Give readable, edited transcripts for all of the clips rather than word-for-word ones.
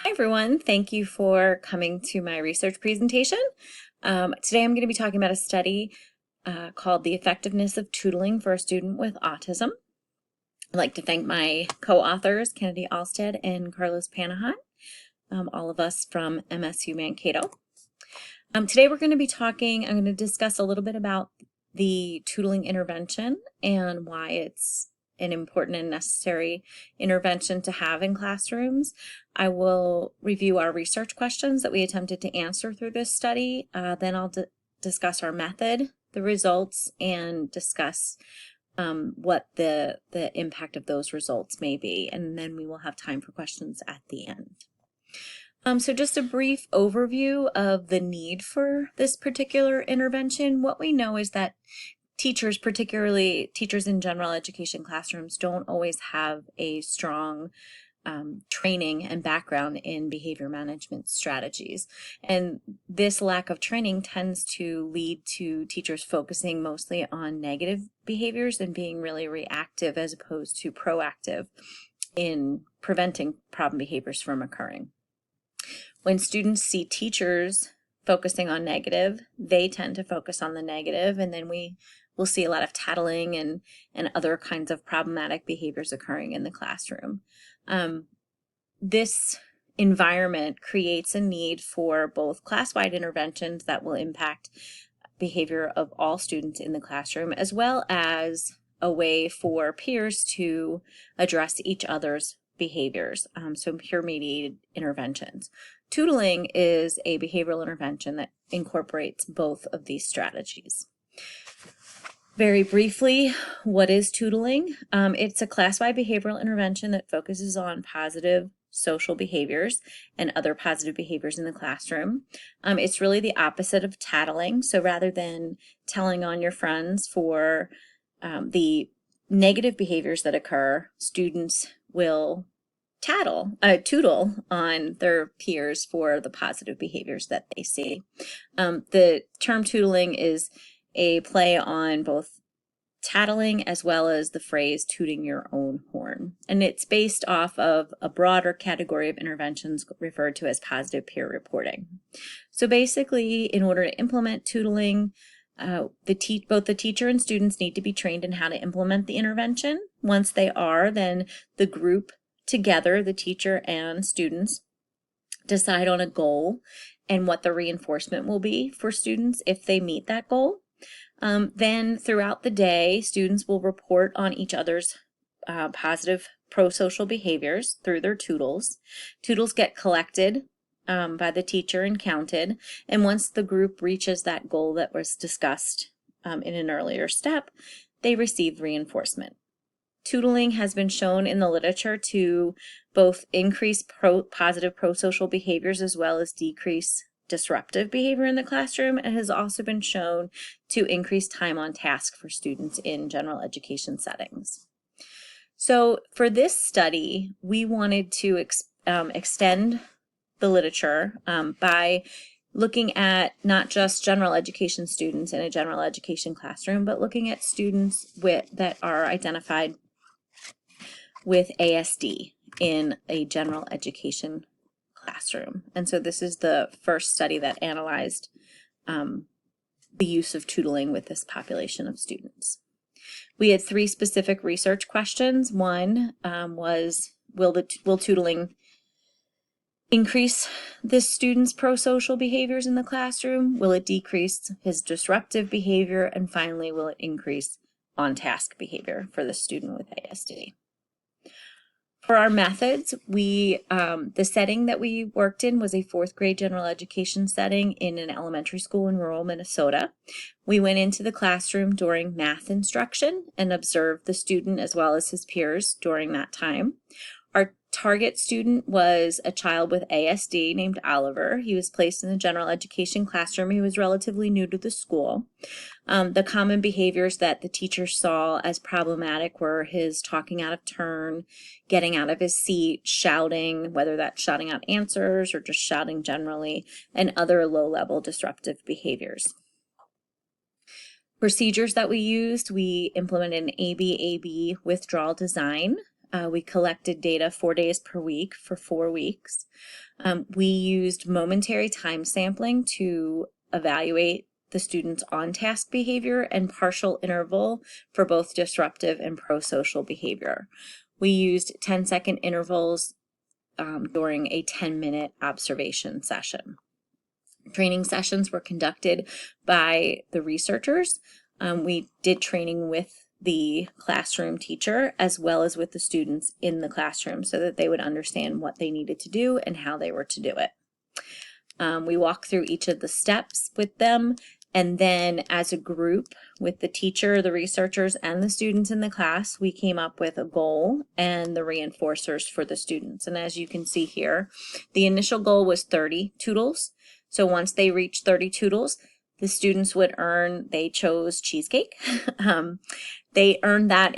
Hi everyone, thank you for coming to my research presentation. Today I'm going to be talking about a study called The Effectiveness of Tootling for a Student with Autism. I'd like to thank my co-authors, Kennedy Alstead and Carlos Panahan, all of us from MSU Mankato. Today I'm going to discuss a little bit about the tootling intervention and why it's an important and necessary intervention to have in classrooms. I will review our research questions that we attempted to answer through this study. Then I'll discuss our method, the results, and discuss what the impact of those results may be. And then we will have time for questions at the end. So just a brief overview of the need for this particular intervention. What we know is that teachers, particularly teachers in general education classrooms, don't always have a strong training and background in behavior management strategies. And this lack of training tends to lead to teachers focusing mostly on negative behaviors and being really reactive as opposed to proactive in preventing problem behaviors from occurring. When students see teachers focusing on negative, they tend to focus on the negative, and then we'll see a lot of tattling and other kinds of problematic behaviors occurring in the classroom. This environment creates a need for both class-wide interventions that will impact behavior of all students in the classroom, as well as a way for peers to address each other's behaviors, so peer-mediated interventions. Tootling is a behavioral intervention that incorporates both of these strategies. Very briefly, what is tootling? It's a class-wide behavioral intervention that focuses on positive social behaviors and other positive behaviors in the classroom. It's really the opposite of tattling. So rather than telling on your friends for the negative behaviors that occur, students will tootle on their peers for the positive behaviors that they see. The term tootling is a play on both tattling as well as the phrase tooting your own horn. And it's based off of a broader category of interventions referred to as positive peer reporting. So basically, in order to implement tootling, both the teacher and students need to be trained in how to implement the intervention. Once they are, then the group together, the teacher and students, decide on a goal and what the reinforcement will be for students if they meet that goal. Then throughout the day, students will report on each other's positive pro-social behaviors through their tootles. Tootles get collected by the teacher and counted, and once the group reaches that goal that was discussed in an earlier step, they receive reinforcement. Tootling has been shown in the literature to both increase positive pro-social behaviors as well as decrease disruptive behavior in the classroom, and has also been shown to increase time on task for students in general education settings. So for this study, we wanted to extend the literature by looking at not just general education students in a general education classroom, but looking at students that are identified with ASD in a general education classroom. And so this is the first study that analyzed the use of tootling with this population of students. We had three specific research questions. One was, will tootling increase this student's pro-social behaviors in the classroom? Will it decrease his disruptive behavior? And finally, will it increase on-task behavior for the student with ASD? For our methods, the setting that we worked in was a fourth grade general education setting in an elementary school in rural Minnesota. We went into the classroom during math instruction and observed the student as well as his peers during that time. Our target student was a child with ASD named Oliver. He was placed in the general education classroom. He was relatively new to the school. The common behaviors that the teacher saw as problematic were his talking out of turn, getting out of his seat, shouting, whether that's shouting out answers or just shouting generally, and other low-level disruptive behaviors. Procedures that we used, we implemented an ABAB withdrawal design. We collected data 4 days per week for 4 weeks. We used momentary time sampling to evaluate the students' on-task behavior and partial interval for both disruptive and pro-social behavior. We used 10-second intervals during a 10-minute observation session. Training sessions were conducted by the researchers. We did training with the classroom teacher as well as with the students in the classroom so that they would understand what they needed to do and how they were to do it. We walked through each of the steps with them, and then as a group with the teacher, the researchers, and the students in the class, we came up with a goal and the reinforcers for the students. And as you can see here, the initial goal was 30 toodles. So once they reached 30 toodles, the students would earn, they chose cheesecake. They earned that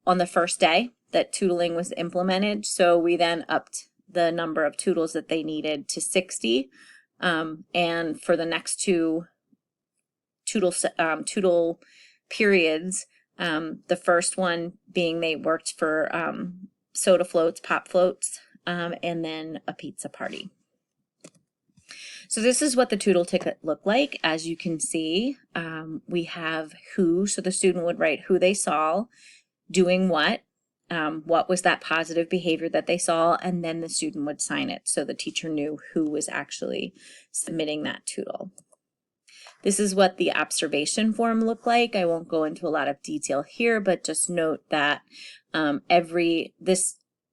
on the first day that tootling was implemented. So we then upped the number of toodles that they needed to 60. And for the next two toodle periods, the first one being they worked for soda floats, pop floats, and then a pizza party. So this is what the Toodle ticket looked like. As you can see, we have who, so the student would write who they saw, doing what was that positive behavior that they saw, and then the student would sign it so the teacher knew who was actually submitting that Toodle. This is what the observation form looked like. I won't go into a lot of detail here, but just note that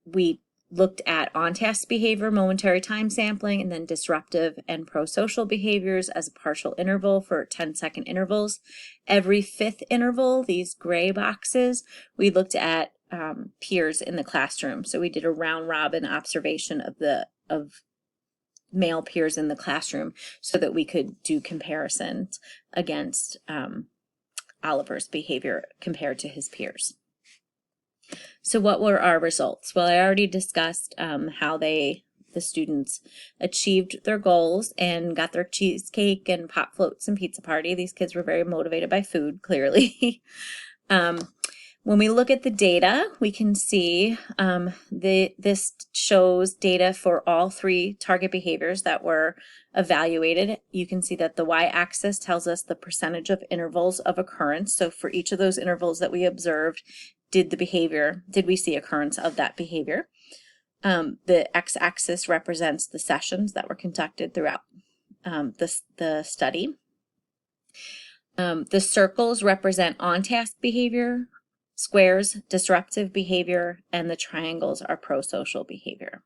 we looked at on-task behavior, momentary time sampling, and then disruptive and pro-social behaviors as a partial interval for 10-second intervals. Every fifth interval, these gray boxes, we looked at peers in the classroom. So we did a round-robin observation of male peers in the classroom so that we could do comparisons against Oliver's behavior compared to his peers. So what were our results? Well, I already discussed how the students achieved their goals and got their cheesecake and pop floats and pizza party. These kids were very motivated by food, clearly. When we look at the data, we can see this shows data for all 3 target behaviors that were evaluated. You can see that the y-axis tells us the percentage of intervals of occurrence. So for each of those intervals that we observed, did we see occurrence of that behavior? The x-axis represents the sessions that were conducted throughout the study. The circles represent on-task behavior, squares, disruptive behavior, and the triangles are pro-social behavior.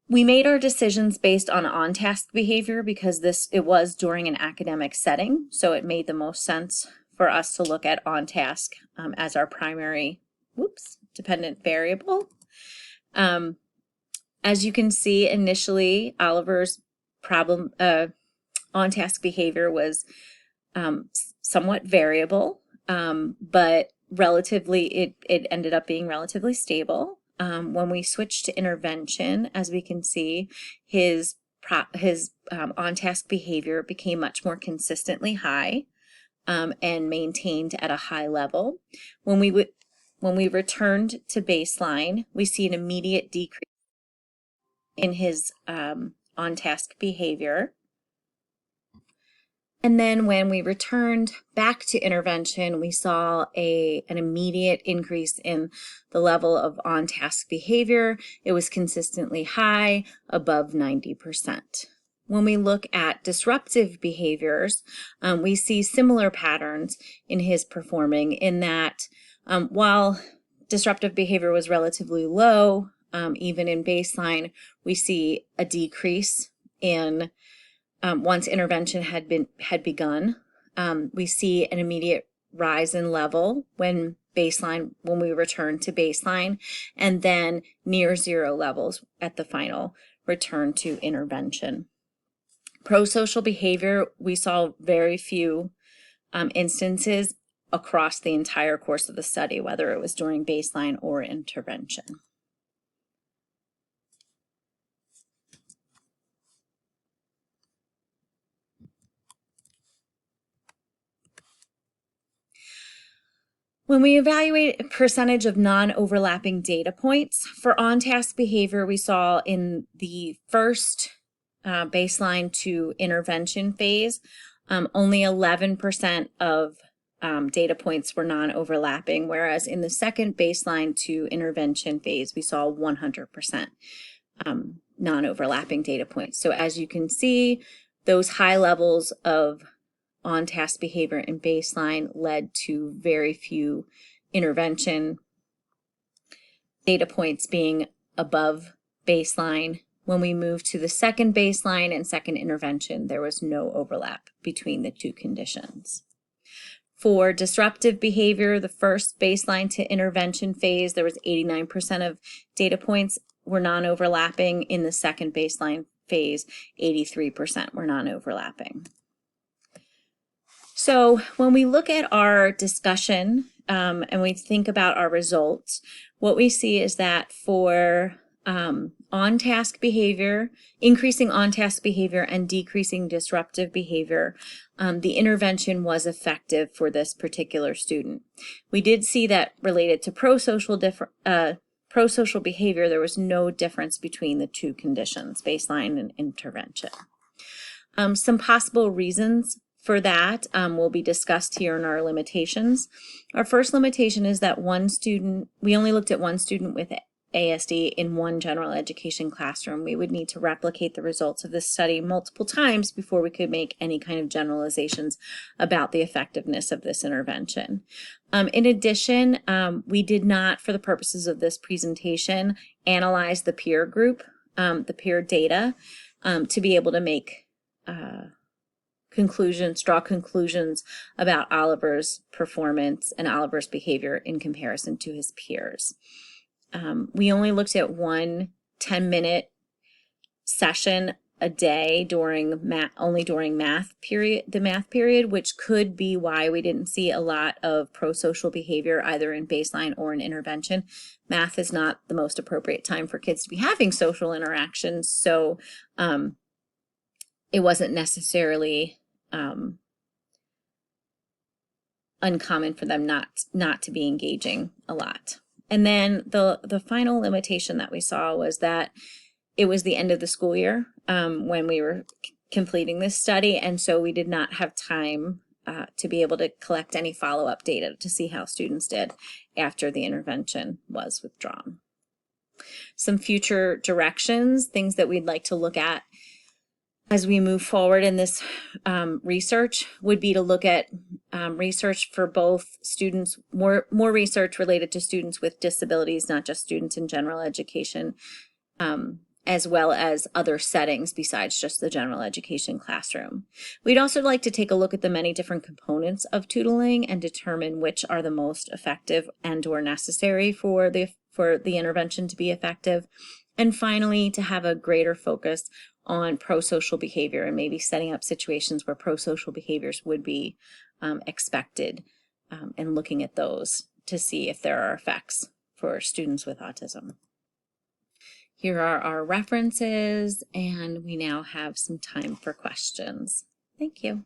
We made our decisions based on on-task behavior because it was during an academic setting, so it made the most sense for us to look at on-task as our primary dependent variable. As you can see, initially, Oliver's on-task behavior was somewhat variable, but relatively, it ended up being relatively stable. When we switched to intervention, as we can see, his on-task behavior became much more consistently high and maintained at a high level. When we returned to baseline, we see an immediate decrease in his on-task behavior. And then when we returned back to intervention, we saw an immediate increase in the level of on-task behavior. It was consistently high, above 90%. When we look at disruptive behaviors, we see similar patterns in his performing in that while disruptive behavior was relatively low, even in baseline, we see a decrease in once intervention had begun. We see an immediate rise in level when we return to baseline, and then near 0 levels at the final return to intervention. Pro-social behavior, we saw very few instances across the entire course of the study, whether it was during baseline or intervention. When we evaluate a percentage of non-overlapping data points for on-task behavior, we saw in the first baseline to intervention phase, only 11% of data points were non-overlapping, whereas in the second baseline to intervention phase, we saw 100% non-overlapping data points. So as you can see, those high levels of on-task behavior in baseline led to very few intervention data points being above baseline. When we moved to the second baseline and second intervention, there was no overlap between the two conditions. For disruptive behavior, the first baseline to intervention phase, there was 89% of data points were non-overlapping. In the second baseline phase, 83% were non-overlapping. So when we look at our discussion and we think about our results, what we see is that for on-task behavior, increasing on-task behavior and decreasing disruptive behavior, the intervention was effective for this particular student. We did see that related to pro-social behavior, there was no difference between the two conditions, baseline and intervention. Some possible reasons for that will be discussed here in our limitations. Our first limitation is that we only looked at one student with ASD in one general education classroom. We would need to replicate the results of this study multiple times before we could make any kind of generalizations about the effectiveness of this intervention. In addition, we did not, for the purposes of this presentation, analyze the peer group, the peer data, to be able to make draw conclusions about Oliver's performance and Oliver's behavior in comparison to his peers. We only looked at one 10-minute session a day during the math period, which could be why we didn't see a lot of pro-social behavior either in baseline or in intervention. Math is not the most appropriate time for kids to be having social interactions, so it wasn't necessarily uncommon for them not to be engaging a lot. And then the final limitation that we saw was that it was the end of the school year when we were completing this study, and so we did not have time to be able to collect any follow-up data to see how students did after the intervention was withdrawn. Some future directions, things that we'd like to look at as we move forward in this research would be to look at research for both students, more research related to students with disabilities, not just students in general education, as well as other settings besides just the general education classroom. We'd also like to take a look at the many different components of tootling and determine which are the most effective and or necessary for the intervention to be effective. And finally, to have a greater focus on pro-social behavior and maybe setting up situations where pro-social behaviors would be expected and looking at those to see if there are effects for students with autism. Here are our references, and we now have some time for questions. Thank you.